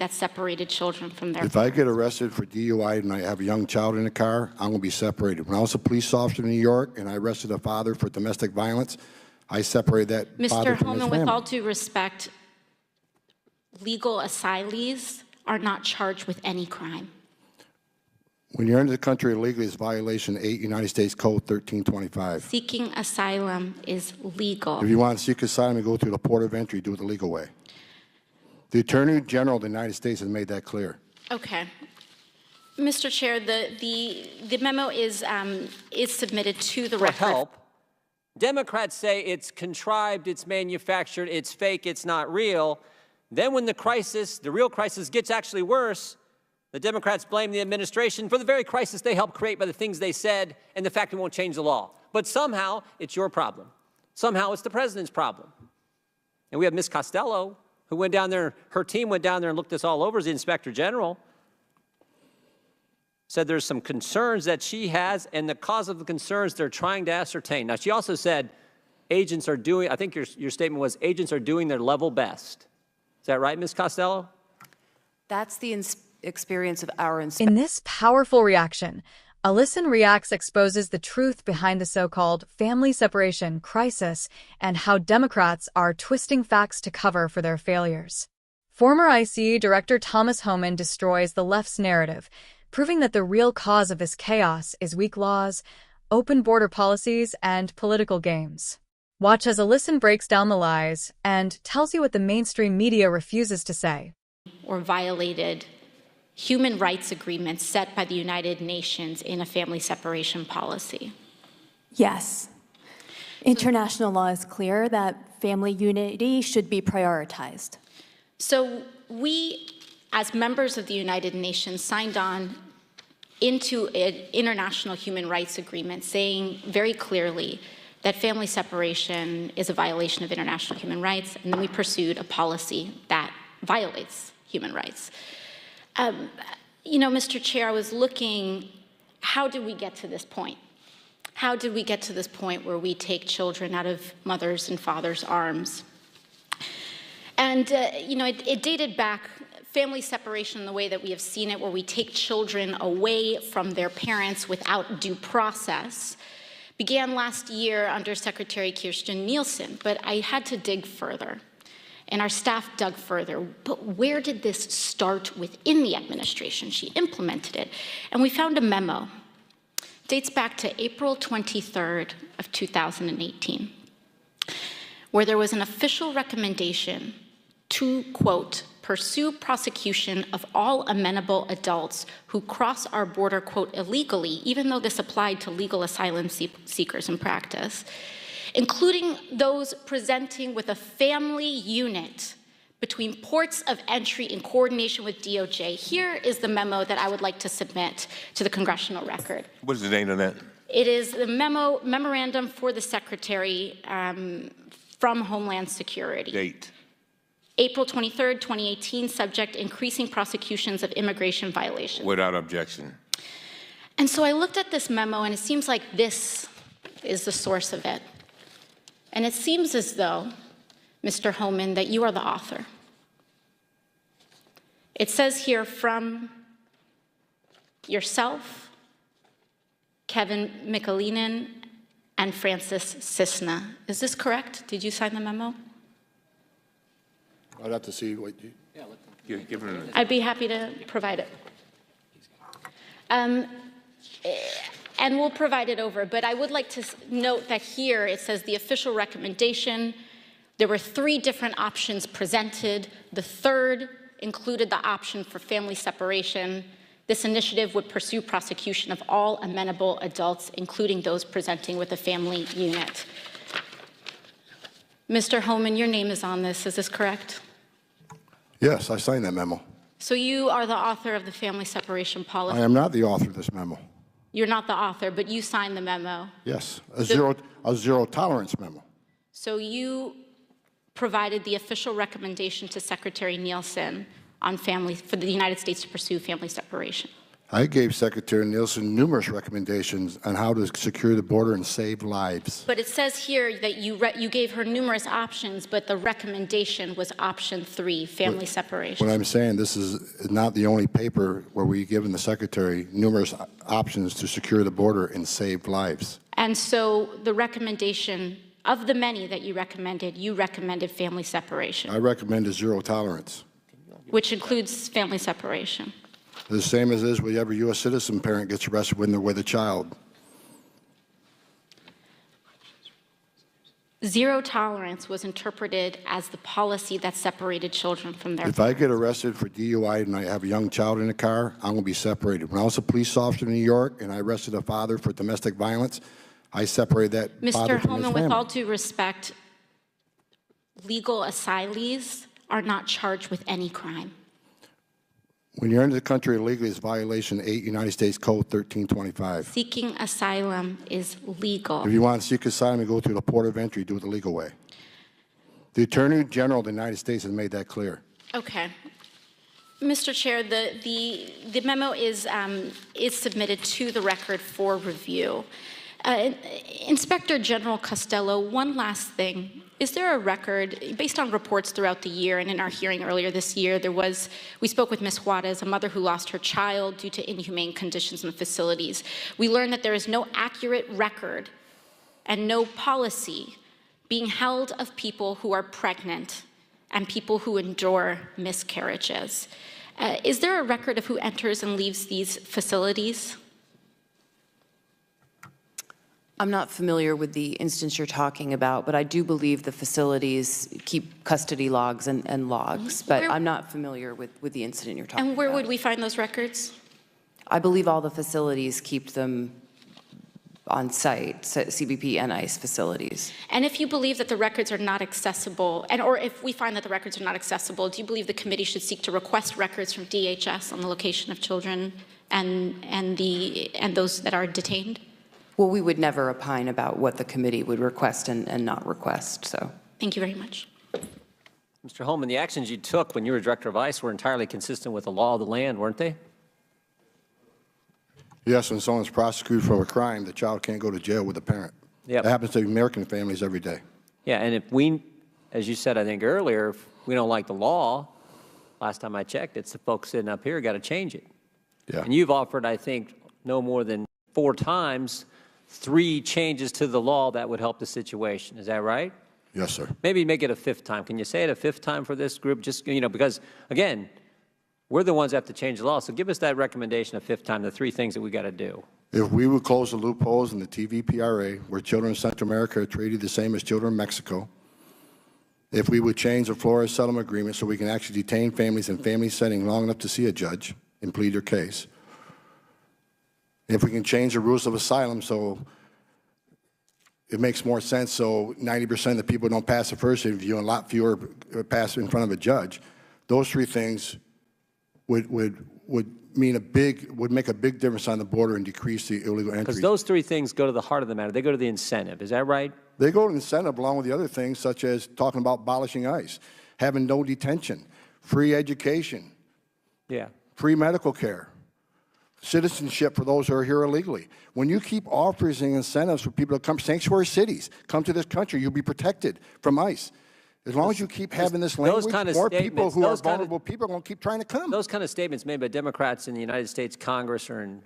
that separated children from their If I get arrested for DUI and I have a young child in the car, I'm going to be separated. When I was a police officer in New York and I arrested a father for domestic violence, I separated that father Mr. from his Homan, family. with all due respect, legal asylees are not charged with any crime. When you're into the country illegally, it's violation 8 United States Code 1325. Seeking asylum is legal. If you want to seek asylum and go through the port of entry, do it the legal way. The Attorney General of the United States has made that clear. Okay. Mr. Chair, the memo is submitted to the record. For help, Democrats say it's contrived, it's manufactured, it's fake, it's not real. Then when the crisis, the real crisis, gets actually worse, the Democrats blame the administration for the very crisis they helped create by the things they said and the fact it won't change the law. But somehow, it's your problem. Somehow, it's the president's problem. And we have Ms. Costello, who went down there, her team went down there and looked this all over as the Inspector General, said there's some concerns that she has, and the cause of the concerns they're trying to ascertain. Now, she also said agents are doing, I think your statement was, agents are doing their level best. Is that right, Ms. Costello? That's the experience of our inspector. In this powerful reaction, Alyson Reacts exposes the truth behind the so-called family separation crisis and how Democrats are twisting facts to cover for their failures. Former IC Director Thomas Homan destroys the left's narrative, proving that the real cause of this chaos is weak laws, open border policies, and political games. Watch as Alyson breaks down the lies and tells you what the mainstream media refuses to say. Or violated human rights agreements set by the United Nations in a family separation policy. Yes. International law is clear that family unity should be prioritized. So we, as members of the United Nations, signed on into an international human rights agreement saying very clearly that family separation is a violation of international human rights, and then we pursued a policy that violates human rights. You know, Mr. Chair, I was looking, how did we get to this point? How did we get to this point where we take children out of mothers' and fathers' arms? And, you know, it dated back, family separation in the way that we have seen it, where we take children away from their parents without due process, began last year under Secretary Kirstjen Nielsen, but I had to dig further. And our staff dug further. But where did this start within the administration? She implemented it. And we found a memo. It dates back to April 23rd of 2018, where there was an official recommendation to, quote, pursue prosecution of all amenable adults who cross our border, quote, illegally, even though this applied to legal asylum seekers in practice, including those presenting with a family unit between ports of entry in coordination with DOJ. Here is the memo that I would like to submit to the congressional record. What is the name of that? It is the memorandum for the Secretary from Homeland Security. Date. April 23rd, 2018, subject increasing prosecutions of immigration violations. Without objection. And so I looked at this memo, and it seems like this is the source of it. And it seems as though, Mr. Homan, that you are the author. It says here from yourself, Kevin Mikulinen, and Francis Cisna. Is this correct? Did you sign the memo? I'd have to see what you... Yeah, give it I'd be happy to provide it. And we'll provide it over, but I would like to note that here it says the official recommendation. There were 3 different options presented. The third included the option for family separation. This initiative would pursue prosecution of all amenable adults, including those presenting with a family unit. Mr. Homan, your name is on this, is this correct? Yes, I signed that memo. So you are the author of the family separation policy? I am not the author of this memo. You're not the author, but you signed the memo. Yes, a zero tolerance memo. So you provided the official recommendation to Secretary Nielsen on family, for the United States to pursue family separation. I gave Secretary Nielsen numerous recommendations on how to secure the border and save lives. But it says here that you gave her numerous options, but the recommendation was option 3, family separation. What I'm saying, this is not the only paper where we've given the Secretary numerous options to secure the border and save lives. And so the recommendation, of the many that you recommended family separation, I recommended zero tolerance. which includes family separation. The same as is with every U.S. citizen parent gets arrested when they're with a child. Zero tolerance was interpreted as the policy that separated children from their If I get arrested for DUI and I have a young child in the car, I'm going to be separated. When I was a police officer in New York and I arrested a father for domestic violence, I separated that father Mr. from his Homan, family. with all due respect, legal asylees are not charged with any crime. When you're into the country illegally, it's violation 8 United States Code 1325. Seeking asylum is legal. If you want to seek asylum, you go through the port of entry, do it the legal way. The Attorney General of the United States has made that clear. Okay. Mr. Chair, the memo is submitted to the record for review. Inspector General Costello, one last thing. Is there a record, based on reports throughout the year, and in our hearing earlier this year, we spoke with Ms. Juarez, a mother who lost her child due to inhumane conditions in the facilities. We learned that there is no accurate record and no policy being held of people who are pregnant and people who endure miscarriages. Is there a record of who enters and leaves these facilities? I'm not familiar with the instance you're talking about, but I do believe the facilities keep custody logs and logs, but I'm not familiar with the incident you're talking about. And where would we find those records? I believe all the facilities keep them on site, CBP and ICE facilities. And if you believe that the records are not accessible, or if we find that the records are not accessible, do you believe the committee should seek to request records from DHS on the location of children and those that are detained? Well, we would never opine about what the committee would request and not request, so. Thank you very much. Mr. Homan, the actions you took when you were director of ICE were entirely consistent with the law of the land, weren't they? Yes, when someone's prosecuted for a crime, the child can't go to jail with the parent. Yep. That happens to American families every day. Yeah, and if we, as you said, I think earlier, if we don't like the law, last time I checked, it's the folks sitting up here got to change it. Yeah. And you've offered, I think, no more than 4 times 3 changes to the law that would help the situation. Is that right? Yes, sir. Maybe make it a 5th time. Can you say it a 5th time for this group? Just, because, again, we're the ones that have to change the law. So give us that recommendation a 5th time, the 3 things that we got to do. If we would close the loopholes in the TVPRA, where children in Central America are treated the same as children in Mexico, if we would change the Flores settlement agreement so we can actually detain families in family setting long enough to see a judge and plead their case, if we can change the rules of asylum so it makes more sense so 90% of the people don't pass the first interview and a lot fewer pass in front of a judge, those 3 things would make a big difference on the border and decrease the illegal entry. Because those 3 things go to the heart of the matter. They go to the incentive. Is that right? They go to incentive along with the other things, such as talking about abolishing ICE, having no detention, free education, Yeah. free medical care, citizenship for those who are here illegally. When you keep offering incentives for people to come, sanctuary cities, come to this country, you'll be protected from ICE. As long as you keep having this language, more people who are vulnerable people are going to keep trying to come. Those kind of statements made by Democrats in the United States Congress or in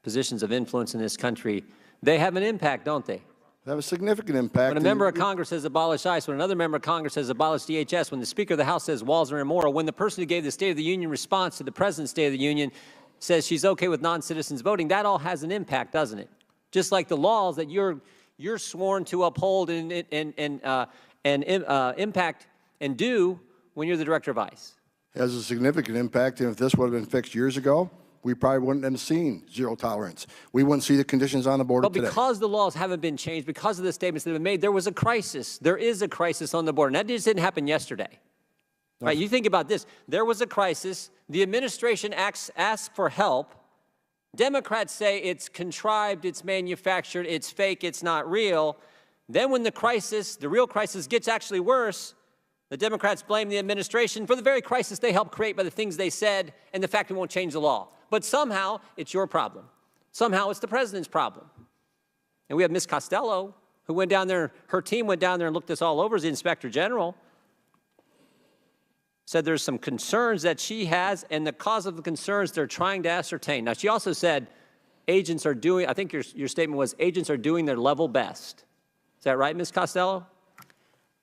positions of influence in this country, they have an impact, don't they? They have a significant impact. When a member of Congress says abolish ICE, when another member of Congress says abolish DHS, when the Speaker of the House says walls are immoral, when the person who gave the State of the Union response to the President's State of the Union says she's okay with non-citizens voting, that all has an impact, doesn't it? Just like the laws that you're sworn to uphold and impact and do when you're the director of ICE. It has a significant impact, and if this would have been fixed years ago, we probably wouldn't have seen zero tolerance. We wouldn't see the conditions on the border today. But because the laws haven't been changed, because of the statements that have been made, there was a crisis. There is a crisis on the border. And that just didn't happen yesterday. Right? You think about this. There was a crisis. The administration asks for help. Democrats say it's contrived, it's manufactured, it's fake, it's not real. Then when the real crisis gets actually worse, the Democrats blame the administration for the very crisis they helped create by the things they said and the fact we won't change the law. But somehow it's your problem. Somehow it's the president's problem. And we have Ms. Costello, who went down there, her team went down there and looked this all over as the Inspector General, said there's some concerns that she has, and the cause of the concerns they're trying to ascertain. Now, she also said agents are doing, I think your statement was, agents are doing their level best. Is that right, Ms. Costello?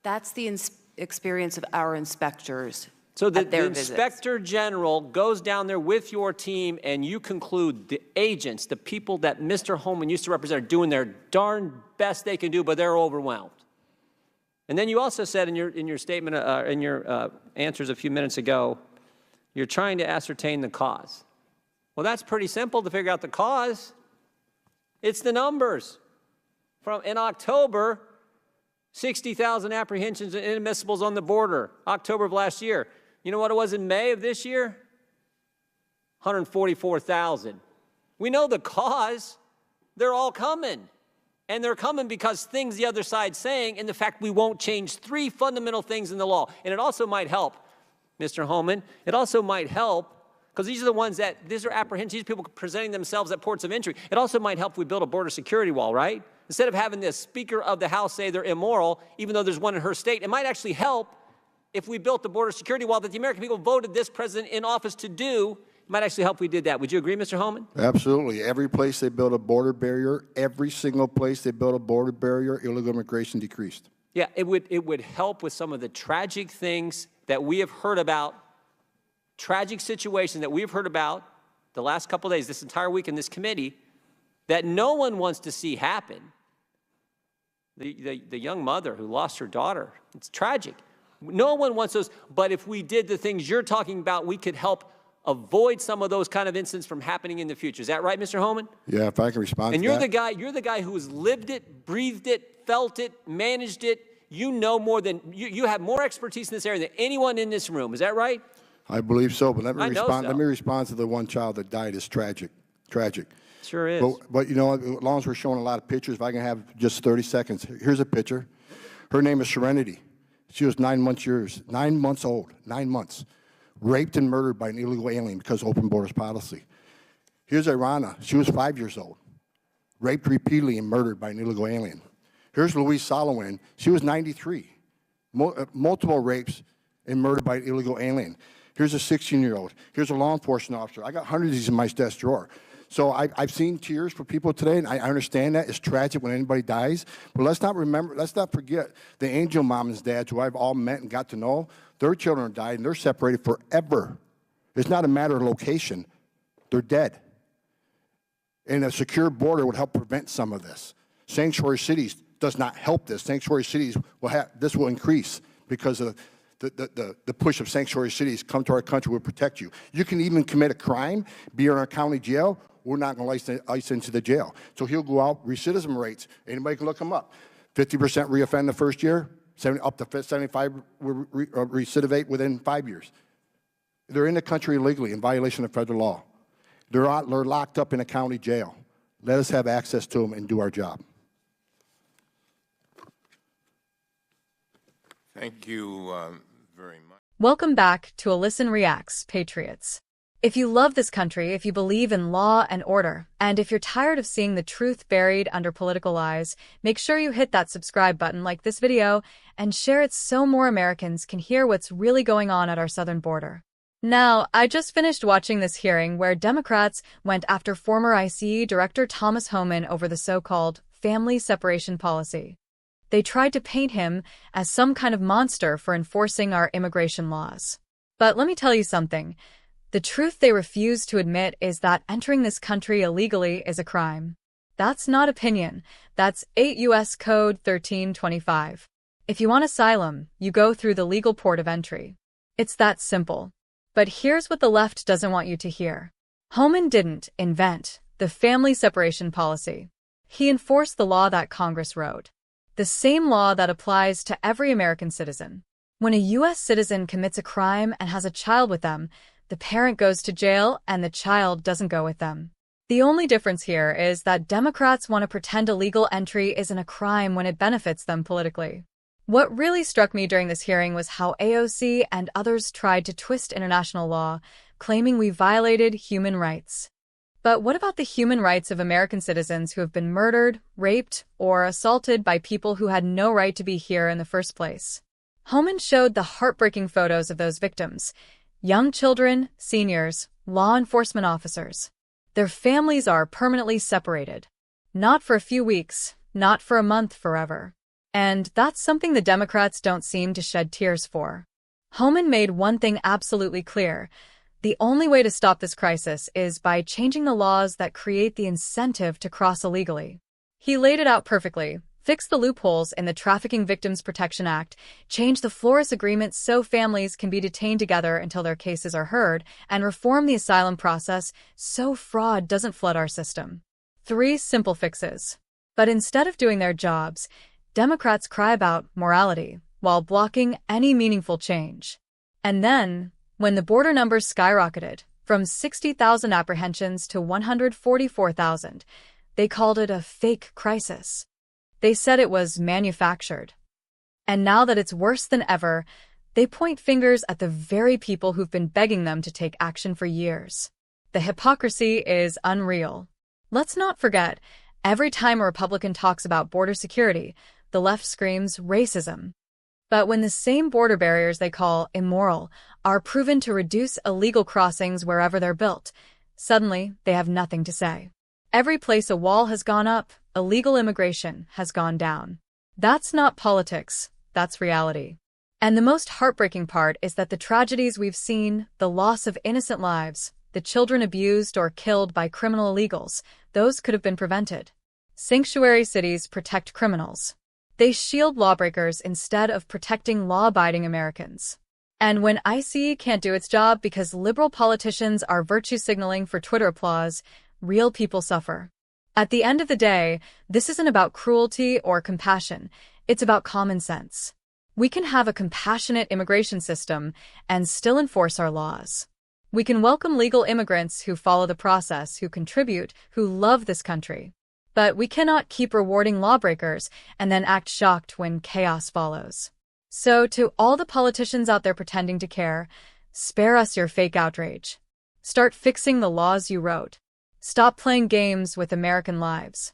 That's the experience of our inspectors. So the visits. Inspector General goes down there with your team, and you conclude the agents, the people that Mr. Homan used to represent, are doing their darn best they can do, but they're overwhelmed. And then you also said in your statement, in your answers a few minutes ago, you're trying to ascertain the cause. Well, that's pretty simple to figure out the cause. It's the numbers. In October, 60,000 apprehensions and inadmissibles on the border, October of last year. You know what it was in May of this year? 144,000. We know the cause. They're all coming. And they're coming because things the other side's saying, and the fact we won't change 3 fundamental things in the law. And it also might help, Mr. Homan, it also might help, because these are the ones that, these are apprehensions, these are people presenting themselves at ports of entry. It also might help if we build a border security wall, right? Instead of having the Speaker of the House say they're immoral, even though there's one in her state, it might actually help if we built the border security wall that the American people voted this president in office to do. It might actually help if we did that. Would you agree, Mr. Homan? Absolutely. Every place they built a border barrier, every single place they built a border barrier, illegal immigration decreased. Yeah, it would help with some of the tragic things that we have heard about, tragic situations that we've heard about the last couple of days, this entire week in this committee, that no one wants to see happen. The young mother who lost her daughter, it's tragic. No one wants those, but if we did the things you're talking about, we could help avoid some of those kind of incidents from happening in the future. Is that right, Mr. Homan? Yeah, if I can respond and to you're that. you're the guy who has lived it, breathed it, felt it, managed it. You know more than, you have more expertise in this area than anyone in this room. Is that right? I believe so, but let me respond. so. Let me respond to the one child that died. It's tragic, tragic. Sure is. But you know, as long as we're showing a lot of pictures, if I can have just 30 seconds. Here's a picture. Her name is Serenity. She was 9 months old, 9 months, raped and murdered by an illegal alien because of open borders policy. Here's Irana. She was 5 years old, raped repeatedly and murdered by an illegal alien. Here's Louise Solowin. She was 93, multiple rapes and murdered by an illegal alien. Here's a 16-year-old. Here's a law enforcement officer. I got hundreds of these in my desk drawer. So I've seen tears for people today, and I understand that. It's tragic when anybody dies. But let's not forget the angel moms and dads who I've all met and got to know. Their children died, and they're separated forever. It's not a matter of location. They're dead. And a secure border would help prevent some of this. Sanctuary cities does not help this. Sanctuary cities this will increase because of the push of sanctuary cities. Come to our country, we'll protect you. You can even commit a crime, be in our county jail. We're not going to ice into the jail. So he'll go out, recidivism rates. Anybody can look him up. 50% reoffend the first year, up to 75 recidivate within 5 years. They're in the country illegally in violation of federal law. They're locked up in a county jail. Let us have access to them and do our job. Thank you very much. Welcome back to A Listen Reacts, Patriots. If you love this country, if you believe in law and order, and if you're tired of seeing the truth buried under political lies, make sure you hit that subscribe button, like this video, and share it so more Americans can hear what's really going on at our southern border. Now, I just finished watching this hearing where Democrats went after former ICE Director Thomas Homan over the so-called family separation policy. They tried to paint him as some kind of monster for enforcing our immigration laws. But let me tell you something. The truth they refuse to admit is that entering this country illegally is a crime. That's not opinion. That's 8 U.S. Code 1325. If you want asylum, you go through the legal port of entry. It's that simple. But here's what the left doesn't want you to hear. Homan didn't invent the family separation policy. He enforced the law that Congress wrote. The same law that applies to every American citizen. When a U.S. citizen commits a crime and has a child with them, the parent goes to jail and the child doesn't go with them. The only difference here is that Democrats want to pretend illegal entry isn't a crime when it benefits them politically. What really struck me during this hearing was how AOC and others tried to twist international law claiming we violated human rights. But what about the human rights of American citizens who have been murdered, raped, or assaulted by people who had no right to be here in the first place? Homan showed the heartbreaking photos of those victims: young children, seniors, law enforcement officers. Their families are permanently separated. Not for a few weeks, not for a month, forever. And that's something the Democrats don't seem to shed tears for. Homan made one thing absolutely clear: the only way to stop this crisis is by changing the laws that create the incentive to cross illegally. He laid it out perfectly: fix the loopholes in the Trafficking Victims Protection Act, change the Flores Agreement so families can be detained together until their cases are heard, and reform the asylum process so fraud doesn't flood our system. 3 simple fixes. But instead of doing their jobs, Democrats cry about morality while blocking any meaningful change. And then, when the border numbers skyrocketed from 60,000 apprehensions to 144,000, they called it a fake crisis. They said it was manufactured. And now that it's worse than ever, they point fingers at the very people who've been begging them to take action for years. The hypocrisy is unreal. Let's not forget, every time a Republican talks about border security, the left screams racism. But when the same border barriers they call immoral are proven to reduce illegal crossings wherever they're built, suddenly they have nothing to say. Every place a wall has gone up, illegal immigration has gone down. That's not politics, that's reality. And the most heartbreaking part is that the tragedies we've seen, the loss of innocent lives, the children abused or killed by criminal illegals, those could have been prevented. Sanctuary cities protect criminals. They shield lawbreakers instead of protecting law-abiding Americans. And when ICE can't do its job because liberal politicians are virtue signaling for Twitter applause, real people suffer. At the end of the day, this isn't about cruelty or compassion. It's about common sense. We can have a compassionate immigration system and still enforce our laws. We can welcome legal immigrants who follow the process, who contribute, who love this country. But we cannot keep rewarding lawbreakers and then act shocked when chaos follows. So to all the politicians out there pretending to care, spare us your fake outrage. Start fixing the laws you wrote. Stop playing games with American lives.